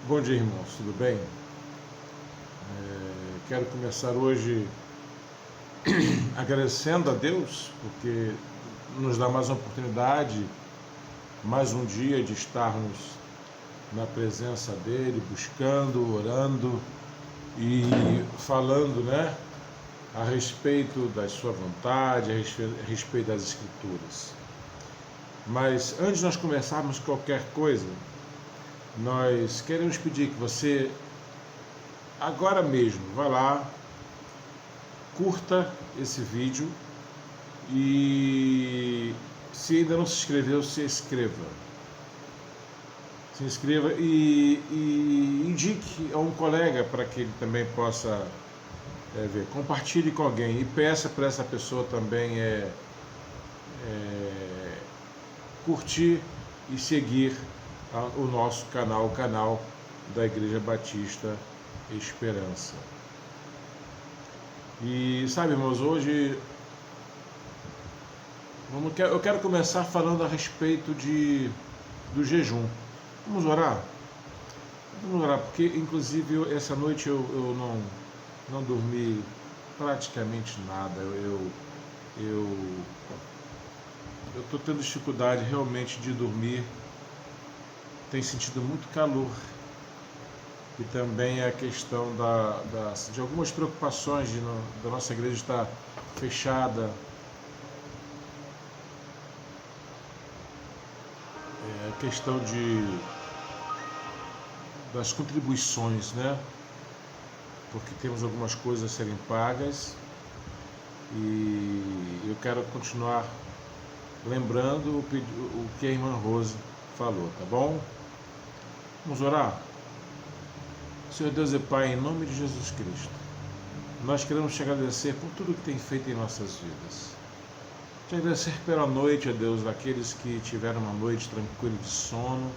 Bom dia, irmãos, tudo bem? Quero começar hoje agradecendo a Deus, porque nos dá mais uma oportunidade, mais um dia de estarmos na presença dEle, buscando, orando e falando, né, a respeito da sua vontade, a respeito das Escrituras. Mas antes de nós começarmos qualquer coisa, nós queremos pedir que você, agora mesmo, vá lá, curta esse vídeo e, se ainda não se inscreveu, se inscreva. Se inscreva e indique a um colega para que ele também possa ver. Compartilhe com alguém e peça para essa pessoa também curtir e seguir o nosso canal, o canal da Igreja Batista Esperança. E sabe, irmãos, hoje eu quero começar falando a respeito do jejum. Vamos orar? Vamos orar, porque inclusive essa noite eu não dormi praticamente nada. Eu estou tendo dificuldade realmente de dormir. Tenho sentido muito calor. E também a questão de algumas preocupações da nossa igreja estar fechada. A questão das contribuições, né? Porque temos algumas coisas a serem pagas e eu quero continuar lembrando o que a irmã Rose falou, tá bom? Vamos orar? Senhor Deus e Pai, em nome de Jesus Cristo, nós queremos te agradecer por tudo que tem feito em nossas vidas. Te agradecer pela noite, ó Deus, daqueles que tiveram uma noite tranquila de sono,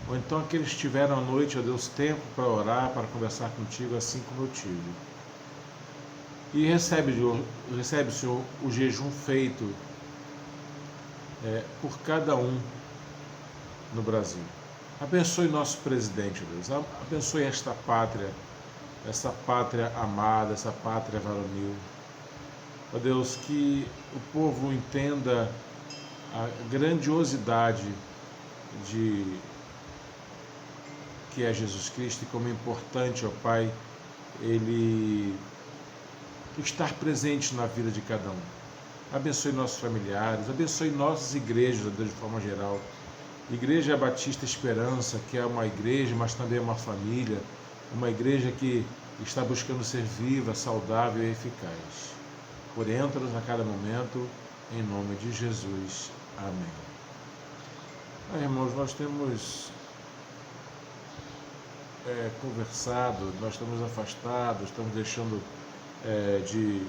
ou então aqueles que tiveram a noite, ó Deus, tempo para orar, para conversar contigo, assim como eu tive. E recebe, Senhor, o jejum feito por cada um no Brasil. Abençoe nosso presidente, Deus. Abençoe essa pátria amada, essa pátria varonil. Ó Deus, que o povo entenda a grandiosidade que é Jesus Cristo e como é importante, ó Pai, Ele estar presente na vida de cada um. Abençoe nossos familiares, abençoe nossas igrejas, ó Deus, de forma geral. Igreja Batista Esperança, que é uma igreja, mas também é uma família, uma igreja que está buscando ser viva, saudável e eficaz. Orienta-nos a cada momento, em nome de Jesus. Amém. Irmãos, nós temos conversado, nós estamos afastados, estamos deixando de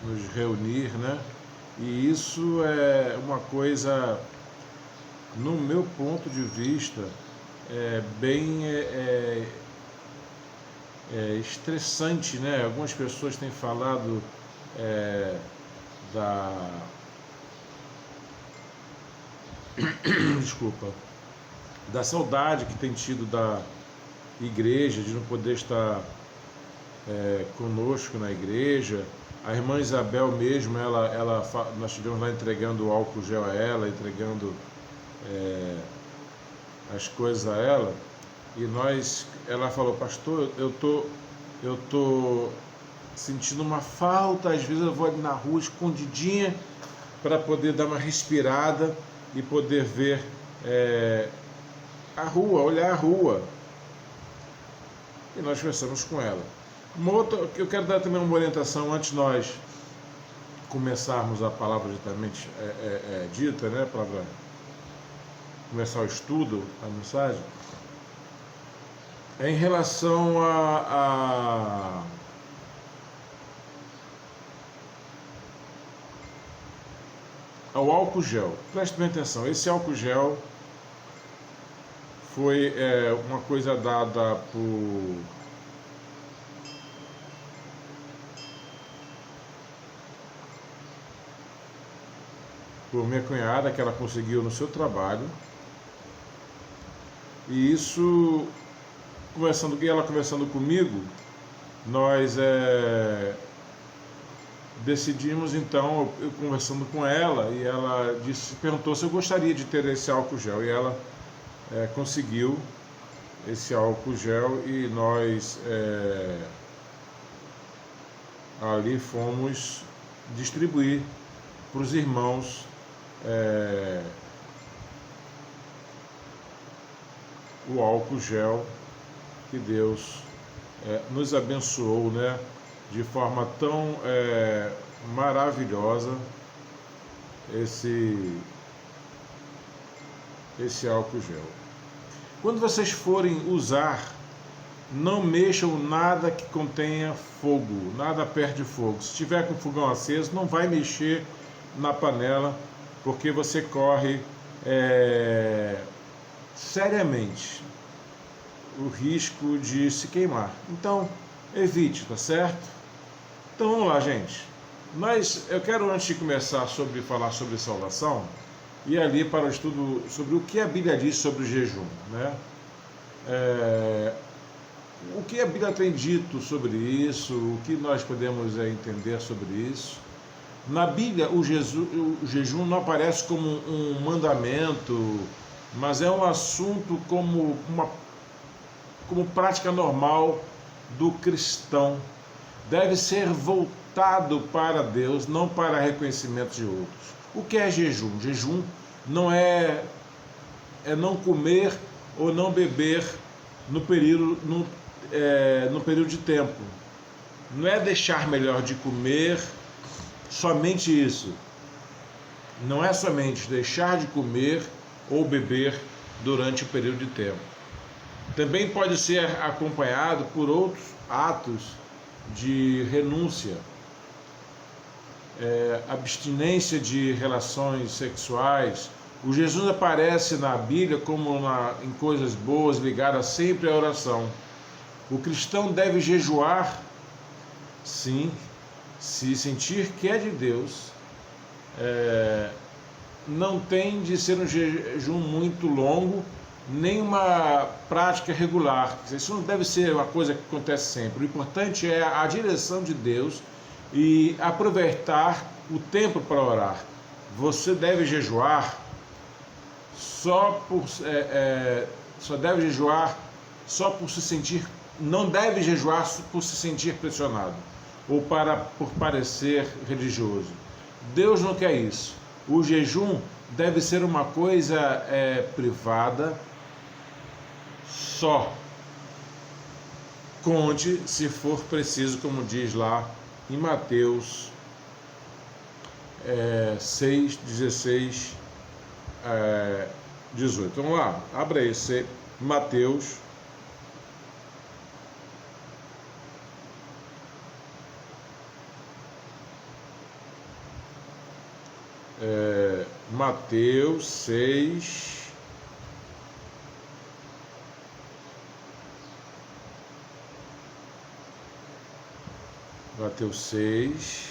nos reunir, né? E isso é uma coisa, no meu ponto de vista, bem estressante, né? Algumas pessoas têm falado da saudade que tem tido da igreja, de não poder estar conosco na igreja. A irmã Isabel mesmo, nós estivemos lá entregando o álcool gel a ela, entregando as coisas a ela, e ela falou: pastor, eu tô sentindo uma falta, às vezes eu vou ali na rua escondidinha para poder dar uma respirada e poder ver a rua, olhar a rua. E nós conversamos com ela. Eu quero dar também uma orientação antes de nós começarmos a palavra diretamente dita, né, para começar o estudo, a mensagem, em relação ao álcool gel. Preste bem atenção, esse álcool gel foi uma coisa dada por minha cunhada, que ela conseguiu no seu trabalho, e isso ela conversando comigo, nós decidimos então, eu conversando com ela, e ela perguntou se eu gostaria de ter esse álcool gel, e ela conseguiu esse álcool gel, e nós ali fomos distribuir para os irmãos o álcool gel que Deus nos abençoou, né, de forma tão maravilhosa, esse álcool gel. Quando vocês forem usar, não mexam nada que contenha fogo, nada perto de fogo. Se tiver com o fogão aceso, não vai mexer na panela, porque você corre seriamente o risco de se queimar. Então, evite, tá certo? Então vamos lá, gente. Eu quero, antes de começar falar sobre salvação, ir ali para o estudo sobre o que a Bíblia diz sobre o jejum, né? O que a Bíblia tem dito sobre isso, o que nós podemos entender sobre isso. Na Bíblia, o jejum não aparece como um mandamento, mas é um assunto como prática normal do cristão. Deve ser voltado para Deus, não para reconhecimento de outros. O que é jejum? Jejum não é não comer ou não beber no período de tempo. Não é deixar melhor de comer, somente isso. Não é somente deixar de comer ou beber durante o período de tempo. Também pode ser acompanhado por outros atos de renúncia, abstinência de relações sexuais. O Jesus aparece na Bíblia como em coisas boas, ligadas sempre à oração. O cristão deve jejuar, sim, se sentir que é de Deus. Não tem de ser um jejum muito longo, nem uma prática regular. Isso não deve ser uma coisa que acontece sempre. O importante é a direção de Deus e aproveitar o tempo para orar. Você deve jejuar só deve jejuar só por se sentir, não deve jejuar por se sentir pressionado ou por parecer religioso. Deus não quer isso. O jejum deve ser uma coisa privada. Só conte se for preciso, como diz lá em Mateus 6, 16, 18. Vamos lá, abre aí, Mateus 6, Mateus 6,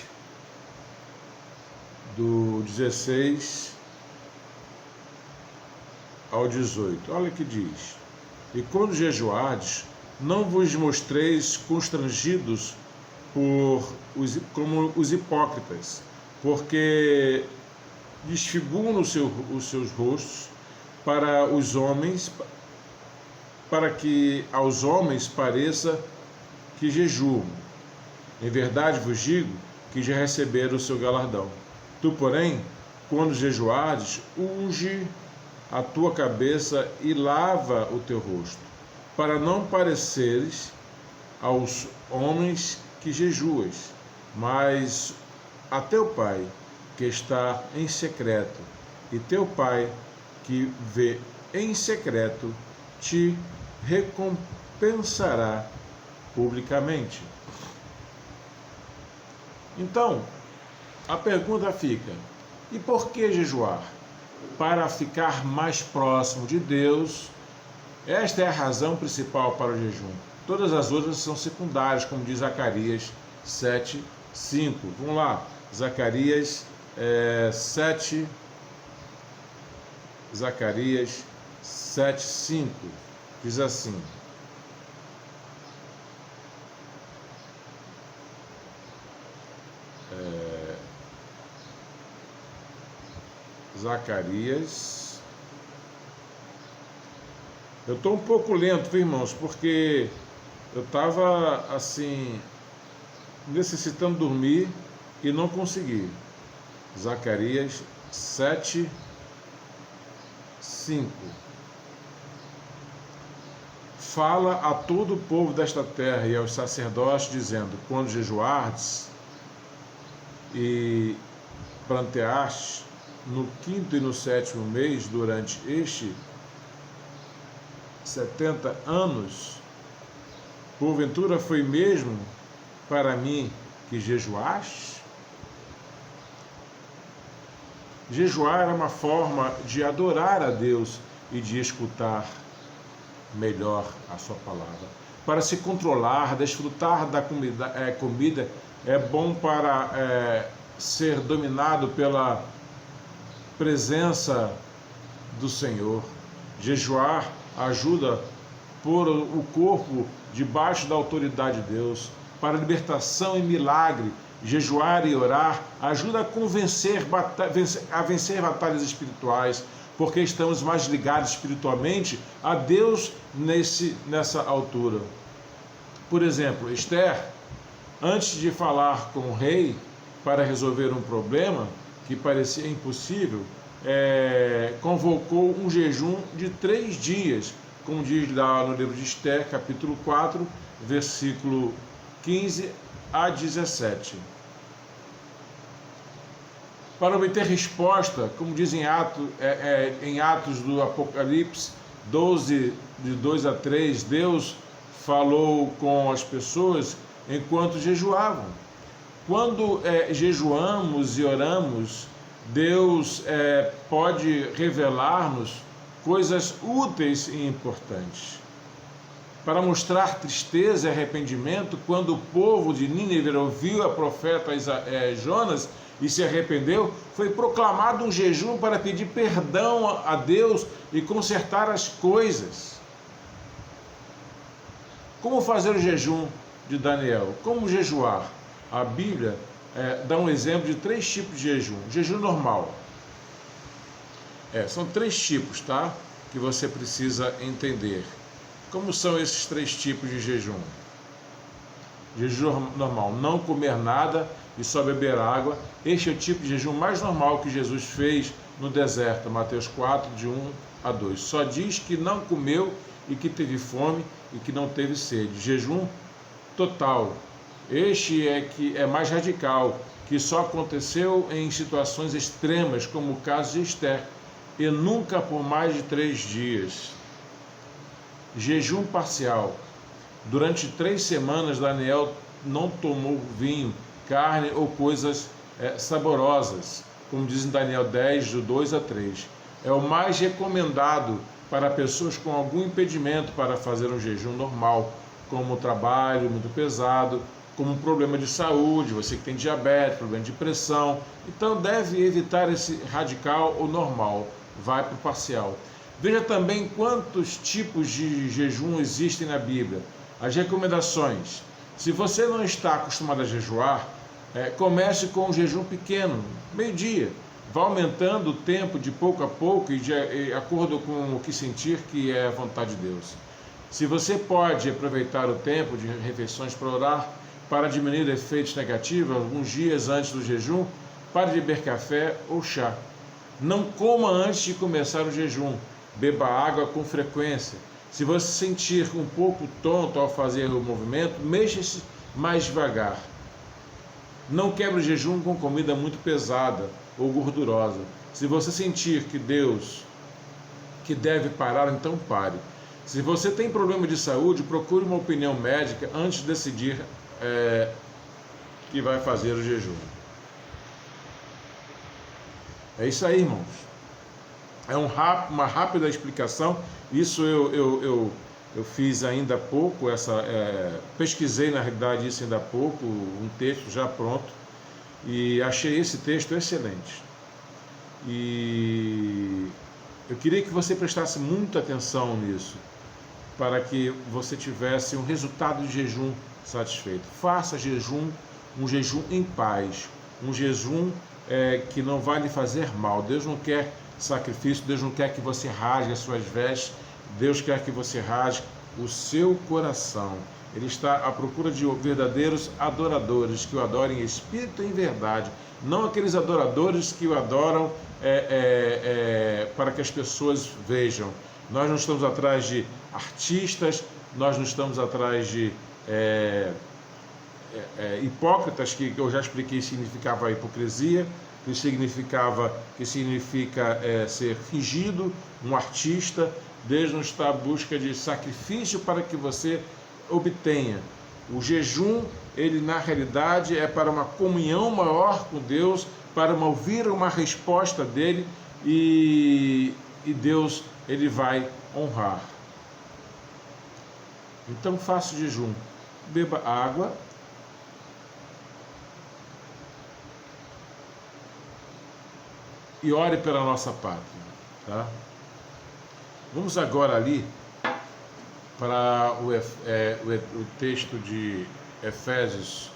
do 16 ao 18. Olha o que diz: e quando jejuardes, não vos mostreis constrangidos como os hipócritas, porque desfiguram os seus rostos para os homens, para que aos homens pareça que jejuam. Em verdade vos digo que já receberam o seu galardão. Tu, porém, quando jejuardes, unge a tua cabeça e lava o teu rosto, para não pareceres aos homens que jejuas, mas a teu Pai que está em secreto, e teu Pai que vê em secreto te recompensará publicamente. Então, a pergunta fica: e por que jejuar? Para ficar mais próximo de Deus. Esta é a razão principal para o jejum. Todas as outras são secundárias, como diz Zacarias 7, 5. Vamos lá, Zacarias 7, 5. Diz assim: Zacarias. Eu estou um pouco lento, viu, irmãos, porque eu estava assim, necessitando dormir e não consegui. Zacarias 7, 5. Fala a todo o povo desta terra e aos sacerdotes, dizendo: quando jejuardes e planteaste no 5º e no 7º mês, durante este 70 anos, porventura foi mesmo para mim que jejuaste? Jejuar é uma forma de adorar a Deus e de escutar melhor a sua palavra. Para se controlar, desfrutar da comida é bom para ser dominado pela presença do Senhor. Jejuar ajuda a pôr o corpo debaixo da autoridade de Deus, para libertação e milagre. Jejuar e orar ajuda a vencer batalhas espirituais, porque estamos mais ligados espiritualmente a Deus nessa altura. Por exemplo, Esther, antes de falar com o rei para resolver um problema que parecia impossível, convocou um jejum de 3 dias, como diz lá no livro de Esther, capítulo 4, versículo 15 a 17. Para obter resposta, como diz em Atos do Apocalipse 12, de 2 a 3, Deus falou com as pessoas enquanto jejuavam. Quando jejuamos e oramos, Deus pode revelar-nos coisas úteis e importantes. Para mostrar tristeza e arrependimento, quando o povo de Nínive ouviu a profeta Jonas e se arrependeu, foi proclamado um jejum para pedir perdão a Deus e consertar as coisas. Como fazer o jejum de Daniel? Como jejuar? A Bíblia dá um exemplo de 3 tipos de jejum. Jejum normal. São 3 tipos, tá? Que você precisa entender. Como são esses 3 tipos de jejum? Jejum normal, não comer nada e só beber água. Este é o tipo de jejum mais normal que Jesus fez no deserto, Mateus 4, de 1 a 2. Só diz que não comeu e que teve fome e que não teve sede. Jejum total. Este que é mais radical, que só aconteceu em situações extremas, como o caso de Esther, e nunca por mais de 3 dias. Jejum parcial. Durante 3 semanas, Daniel não tomou vinho, carne ou coisas saborosas, como diz em Daniel 10, do 2 a 3. É o mais recomendado para pessoas com algum impedimento para fazer um jejum normal, como trabalho muito pesado, como um problema de saúde, você que tem diabetes, problema de pressão. Então deve evitar esse radical ou normal, vai para o parcial. Veja também quantos tipos de jejum existem na Bíblia. As recomendações. Se você não está acostumado a jejuar, comece com um jejum pequeno, meio-dia. Vá aumentando o tempo de pouco a pouco e de acordo com o que sentir que é a vontade de Deus. Se você pode aproveitar o tempo de refeições para orar, para diminuir efeitos negativos, alguns dias antes do jejum, pare de beber café ou chá. Não coma antes de começar o jejum. Beba água com frequência. Se você se sentir um pouco tonto ao fazer o movimento, mexa-se mais devagar. Não quebre o jejum com comida muito pesada ou gordurosa. Se você sentir que deve parar, então pare. Se você tem problema de saúde, procure uma opinião médica antes de decidir que vai fazer o jejum. É isso aí, irmãos. É uma rápida explicação. Isso eu fiz ainda há pouco, pesquisei na realidade isso ainda há pouco, um texto já pronto, e achei esse texto excelente. E eu queria que você prestasse muita atenção nisso, para que você tivesse um resultado de jejum satisfeito. Faça um jejum em paz, um jejum que não vai lhe fazer mal. Deus não quer sacrifício, Deus não quer que você rasgue as suas vestes, Deus quer que você rasgue o seu coração. Ele está à procura de verdadeiros adoradores, que o adorem em espírito e em verdade, não aqueles adoradores que o adoram para que as pessoas vejam. Nós não estamos atrás de artistas, nós não estamos atrás de hipócritas, que eu já expliquei significava a hipocrisia, que significa ser fingido, um artista. Deus não está à busca de sacrifício para que você obtenha. O jejum, ele na realidade é para uma comunhão maior com Deus, para ouvir uma resposta dele, e Deus, ele vai honrar. Então faça o jejum, beba água, e ore pela nossa pátria, tá? Vamos agora ali para o texto de Efésios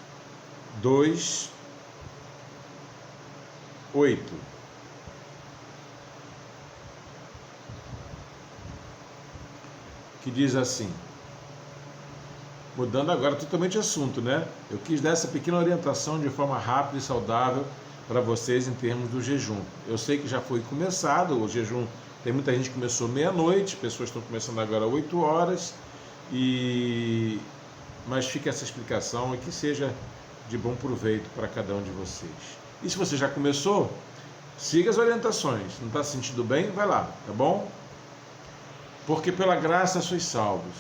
2, 8. Que diz assim, mudando agora totalmente de assunto, né? Eu quis dar essa pequena orientação de forma rápida e saudável para vocês em termos do jejum. Eu sei que já foi começado o jejum, tem muita gente que começou meia-noite, pessoas estão começando agora 8 horas, mas fica essa explicação e que seja de bom proveito para cada um de vocês. E se você já começou, siga as orientações. Não está se sentindo bem? Vai lá, tá bom? Porque pela graça sois salvos,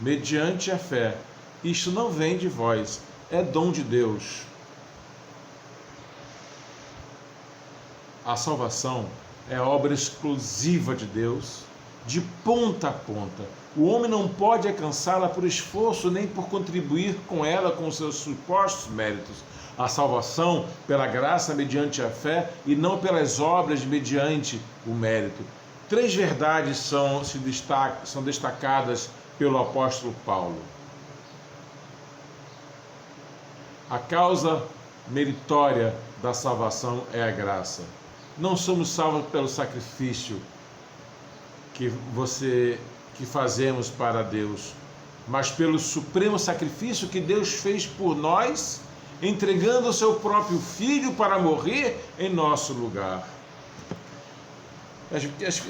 mediante a fé. Isto não vem de vós, é dom de Deus. A salvação é obra exclusiva de Deus, de ponta a ponta. O homem não pode alcançá-la por esforço, nem por contribuir com ela com seus supostos méritos. A salvação pela graça mediante a fé e não pelas obras mediante o mérito. 3 verdades são destacadas pelo apóstolo Paulo. A causa meritória da salvação é a graça. Não somos salvos pelo sacrifício que fazemos para Deus, mas pelo supremo sacrifício que Deus fez por nós, entregando o seu próprio Filho para morrer em nosso lugar.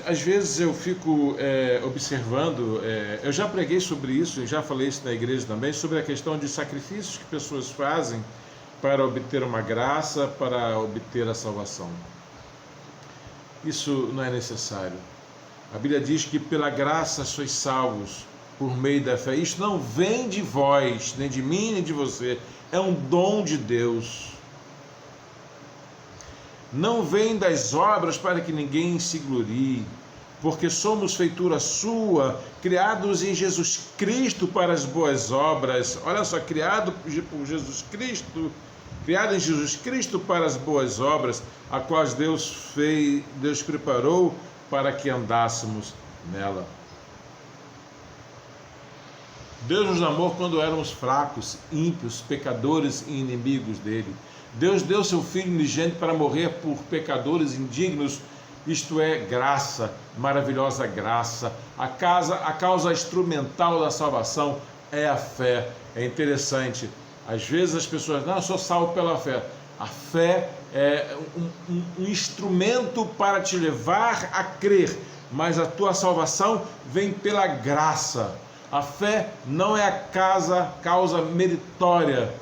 Às vezes eu fico observando, eu já preguei sobre isso, já falei isso na igreja também, sobre a questão de sacrifícios que pessoas fazem para obter uma graça, para obter a salvação. Isso não é necessário. A Bíblia diz que pela graça sois salvos por meio da fé. Isso não vem de vós, nem de mim, nem de você. É um dom de Deus. Não vem das obras para que ninguém se glorie, porque somos feitura sua, criados em Jesus Cristo para as boas obras. Olha só, criado por Jesus Cristo, criado em Jesus Cristo para as boas obras, a quais Deus preparou para que andássemos nela. Deus nos amou quando éramos fracos, ímpios, pecadores e inimigos dele. Deus deu seu Filho unigênito para morrer por pecadores indignos, isto é, graça, maravilhosa graça. A causa instrumental da salvação é a fé. É interessante, às vezes as pessoas, não, eu sou salvo pela fé. A fé é um instrumento para te levar a crer, mas a tua salvação vem pela graça. A fé não é a causa meritória,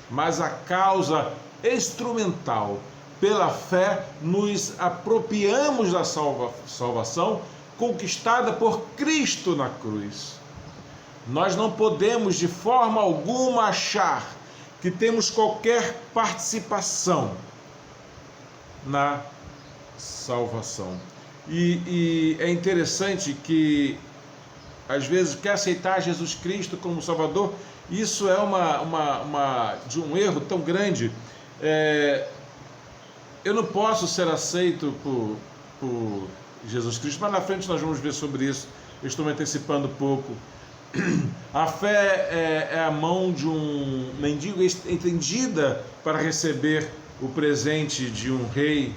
mas a causa instrumental. Pela fé nos apropriamos da salvação conquistada por Cristo na cruz. Nós não podemos de forma alguma achar que temos qualquer participação na salvação. E é interessante que às vezes quer aceitar Jesus Cristo como Salvador. Isso é de um erro tão grande. Eu não posso ser aceito por Jesus Cristo, mas na frente nós vamos ver sobre isso. Eu estou me antecipando um pouco. A fé é a mão de um mendigo estendida para receber o presente de um rei.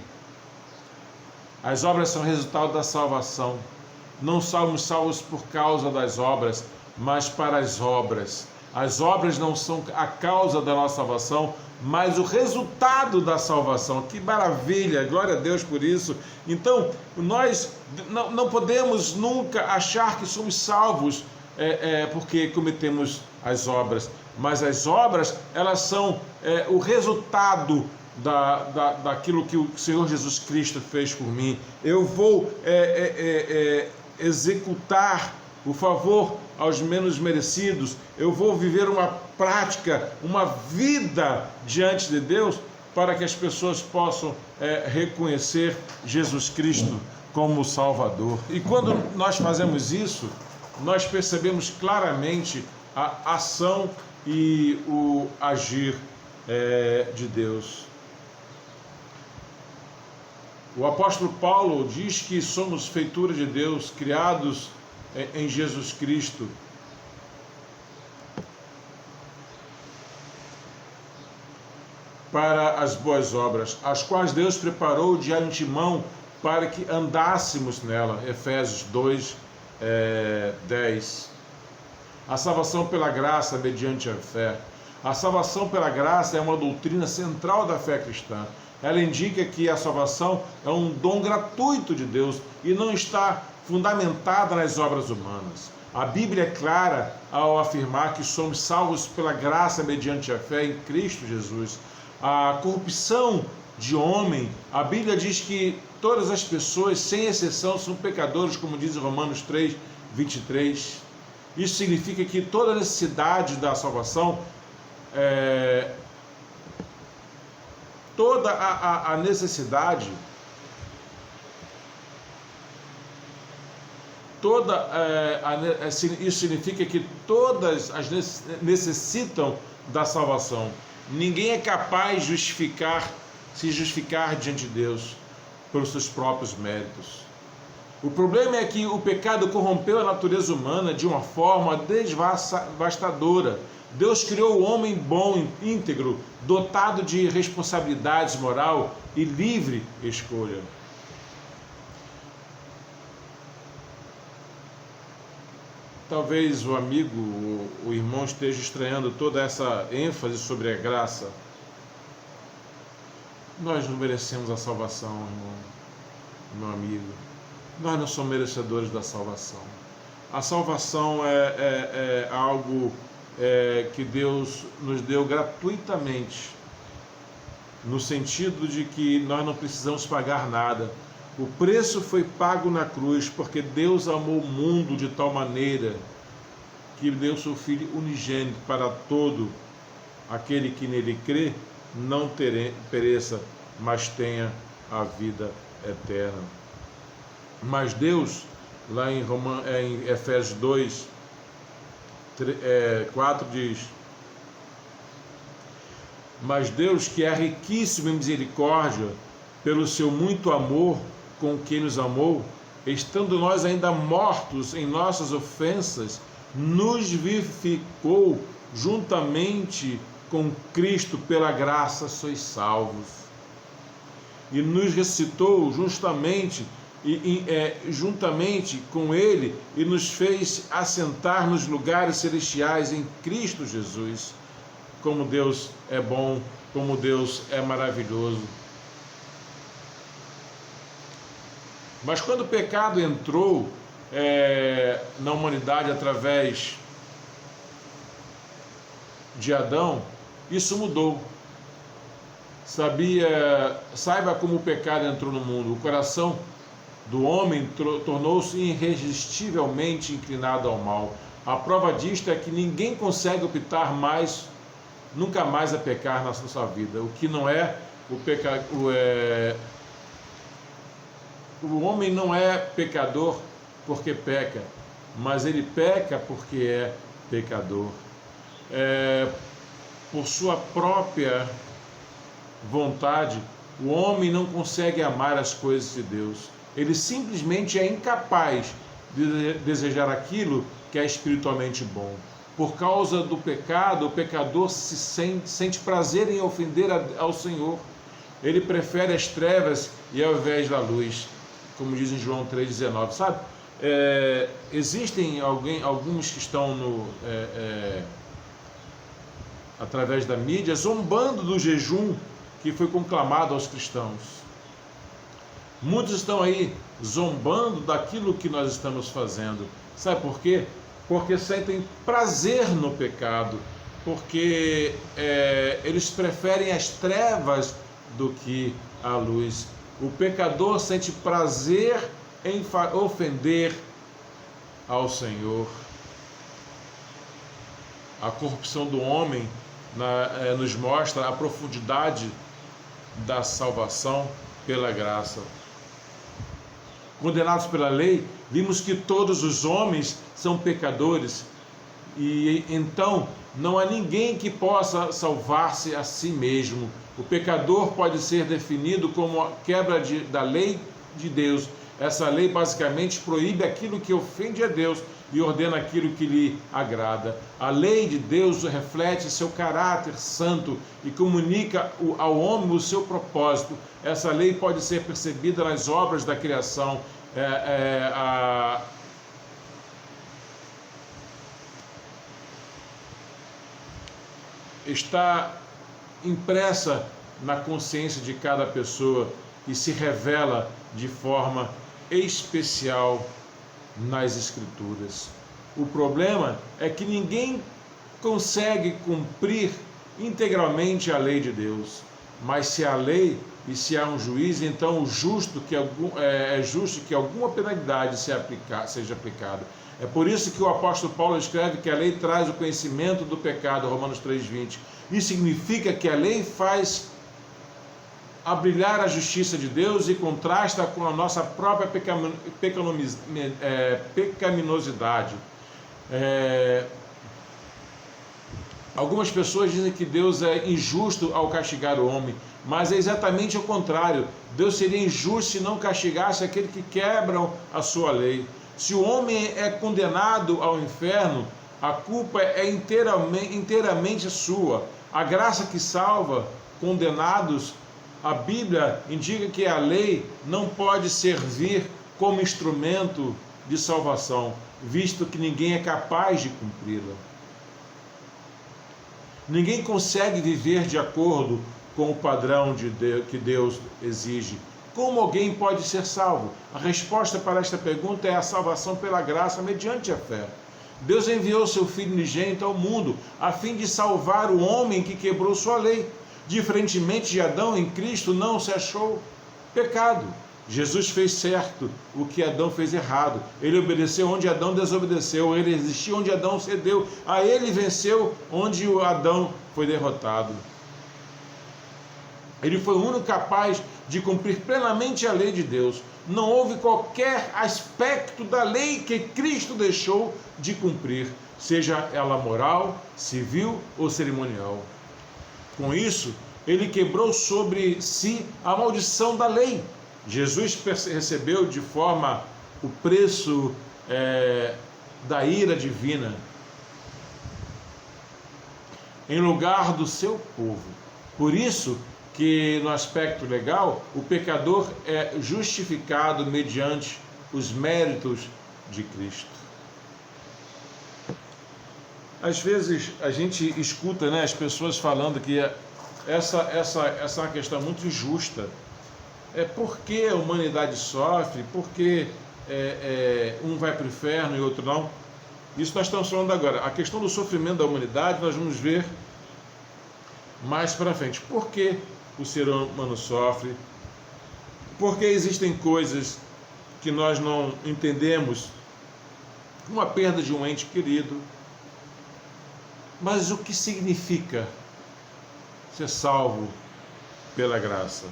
As obras são resultado da salvação. Não somos salvos por causa das obras, mas para as obras. As obras não são a causa da nossa salvação, mas o resultado da salvação. Que maravilha, glória a Deus por isso. Então, nós não podemos nunca achar que somos salvos porque cometemos as obras, mas as obras, elas são o resultado daquilo que o Senhor Jesus Cristo fez por mim. Eu vou executar o favor aos menos merecidos, eu vou viver uma prática, uma vida diante de Deus, para que as pessoas possam reconhecer Jesus Cristo como Salvador. E quando nós fazemos isso, nós percebemos claramente a ação e o agir de Deus. O apóstolo Paulo diz que somos feitura de Deus, criados em Jesus Cristo. Para as boas obras, as quais Deus preparou de antemão para que andássemos nela. Efésios 2, 10. A salvação pela graça mediante a fé. A salvação pela graça é uma doutrina central da fé cristã. Ela indica que a salvação é um dom gratuito de Deus e não está fundamentada nas obras humanas. A Bíblia é clara ao afirmar que somos salvos pela graça mediante a fé em Cristo Jesus. A corrupção de homem, a Bíblia diz que todas as pessoas, sem exceção, são pecadores, como diz Romanos 3, 23. Isso significa que toda a necessidade da salvação, toda a necessidade, isso significa que todas as necessitam da salvação. Ninguém é capaz de se justificar diante de Deus pelos seus próprios méritos. O problema é que o pecado corrompeu a natureza humana de uma forma devastadora. Deus criou o homem bom, íntegro, dotado de responsabilidades moral e livre escolha. Talvez o amigo, o irmão esteja estranhando toda essa ênfase sobre a graça. Nós não merecemos a salvação, irmão, meu amigo. Nós não somos merecedores da salvação. A salvação é algo que Deus nos deu gratuitamente, no sentido de que nós não precisamos pagar nada. O preço foi pago na cruz, porque Deus amou o mundo de tal maneira que deu seu Filho unigênito para todo aquele que nele crê, não pereça, mas tenha a vida eterna. Mas Deus, lá em Efésios 2, 4 diz: mas Deus, que é riquíssimo em misericórdia, pelo seu muito amor com que nos amou, estando nós ainda mortos em nossas ofensas, nos vivificou juntamente com Cristo, pela graça sois salvos. E nos ressuscitou juntamente com Ele e nos fez assentar nos lugares celestiais em Cristo Jesus. Como Deus é bom, como Deus é maravilhoso. Mas quando o pecado entrou na humanidade através de Adão, isso mudou. Saiba como o pecado entrou no mundo. O coração do homem tornou-se irresistivelmente inclinado ao mal. A prova disto é que ninguém consegue optar nunca mais a pecar na sua vida. O que não é o pecado. O homem não é pecador porque peca, mas ele peca porque é pecador. Por sua própria vontade, o homem não consegue amar as coisas de Deus. Ele simplesmente é incapaz de desejar aquilo que é espiritualmente bom. Por causa do pecado, o pecador sente prazer em ofender ao Senhor. Ele prefere as trevas e ao invés da luz, como diz em João 3,19, sabe? Existem alguns que estão através da mídia zombando do jejum que foi conclamado aos cristãos. Muitos estão aí zombando daquilo que nós estamos fazendo. Sabe por quê? Porque sentem prazer no pecado, porque eles preferem as trevas do que a luz. O pecador sente prazer em ofender ao Senhor. A corrupção do homem nos mostra a profundidade da salvação pela graça. Condenados pela lei, vimos que todos os homens são pecadores e então não há ninguém que possa salvar-se a si mesmo. O pecador pode ser definido como a quebra da lei de Deus. Essa lei basicamente proíbe aquilo que ofende a Deus e ordena aquilo que lhe agrada. A lei de Deus reflete seu caráter santo e comunica ao homem o seu propósito. Essa lei pode ser percebida nas obras da criação. Está impressa na consciência de cada pessoa e se revela de forma especial nas Escrituras. O problema é que ninguém consegue cumprir integralmente a lei de Deus, mas se há lei e se há um juiz, então é justo que alguma penalidade seja aplicada. É por isso que o apóstolo Paulo escreve que a lei traz o conhecimento do pecado, Romanos 3,20. Isso significa que a lei faz a brilhar a justiça de Deus e contrasta com a nossa própria pecaminosidade. Algumas pessoas dizem que Deus é injusto ao castigar o homem, mas é exatamente o contrário. Deus seria injusto se não castigasse aqueles que quebram a sua lei. Se o homem é condenado ao inferno, a culpa é inteiramente sua. A graça que salva condenados, a Bíblia indica que a lei não pode servir como instrumento de salvação, visto que ninguém é capaz de cumpri-la. Ninguém consegue viver de acordo com o padrão que Deus exige. Como alguém pode ser salvo? A resposta para esta pergunta é a salvação pela graça mediante a fé. Deus enviou seu Filho unigênito ao mundo a fim de salvar o homem que quebrou sua lei. Diferentemente de Adão, em Cristo não se achou pecado. Jesus fez certo o que Adão fez errado. Ele obedeceu onde Adão desobedeceu. Ele resistiu onde Adão cedeu. A ele venceu onde o Adão foi derrotado. Ele foi o único capaz de cumprir plenamente a lei de Deus. Não houve qualquer aspecto da lei que Cristo deixou de cumprir, seja ela moral, civil ou cerimonial. Com isso, ele quebrou sobre si a maldição da lei. Jesus recebeu de forma o preço da ira divina em lugar do seu povo. Por isso que no aspecto legal, o pecador é justificado mediante os méritos de Cristo. Às vezes a gente escuta, as pessoas falando que essa é uma questão muito injusta. Por que a humanidade sofre? Por que um vai para o inferno e outro não? Isso nós estamos falando agora. A questão do sofrimento da humanidade nós vamos ver mais para frente. Por que o ser humano sofre? Por que existem coisas que nós não entendemos, como a perda de um ente querido? Mas o que significa ser salvo pela graça?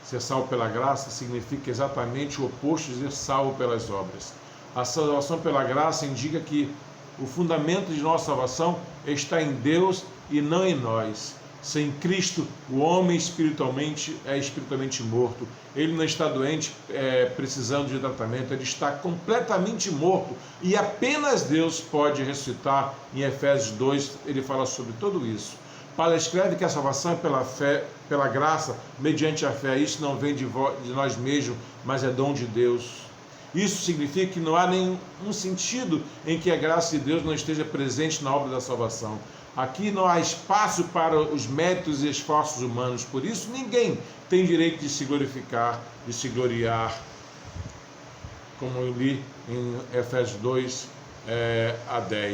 Ser salvo pela graça significa exatamente o oposto de ser salvo pelas obras. A salvação pela graça indica que o fundamento de nossa salvação está em Deus e não em nós. Sem Cristo, o homem espiritualmente é espiritualmente morto. Ele não está doente, precisando de tratamento, ele está completamente morto. E apenas Deus pode ressuscitar. Em Efésios 2, ele fala sobre tudo isso. Paulo escreve que a salvação é pela fé, pela graça, mediante a fé. Isso não vem de nós mesmos, mas é dom de Deus. Isso significa que não há nenhum sentido em que a graça de Deus não esteja presente na obra da salvação. Aqui não há espaço para os méritos e esforços humanos, por isso ninguém tem direito de se glorificar, de se gloriar, como eu li em Efésios 2, a 10.